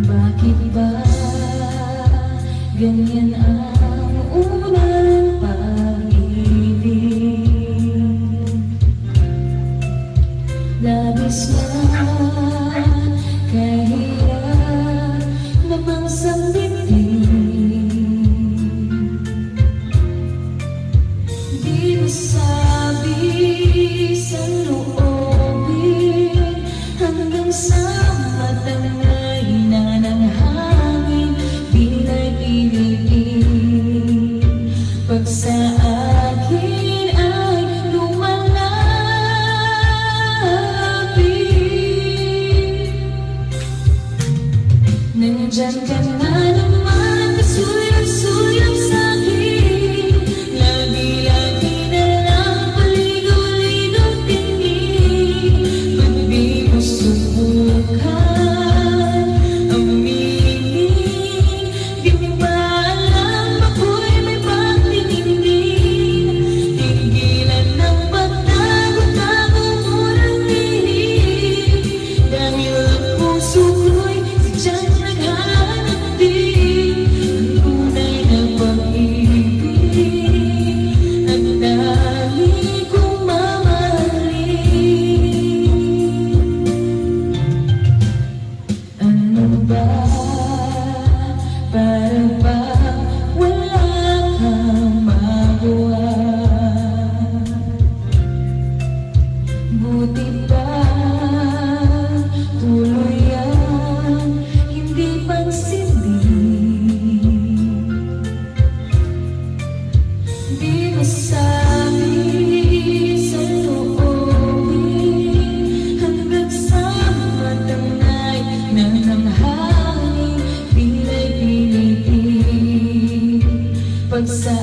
Bakit ba ganyan ang unang pag-ibig? Labis na kahirap namang sambitin. Di masabi sa loobin hanggang sa matangay na ng hangin, pinag-ibig. Pag sa akin ay lumalapit, nandyan ka na naman, kasuyap-suyap sa'kin. Lagi-lagi na lang paligo-ligo tingin. Ba't di mo subukan aminin? Di mo ba alam ako'y may pagtiningin? Tigilan ng pagtago-tago mo ng lihim, dahil ang puso ko'y sadyang naghahanap din ng tunay na pag-ibig at dahil kong mamahalin. Ano ba? Para ba wala kang magawa? Buti pa tuloy yan, hindi pansinin. Di masabi sa loobin hanggang sa matangay na ng hangin, pinag-ibig. Pag sa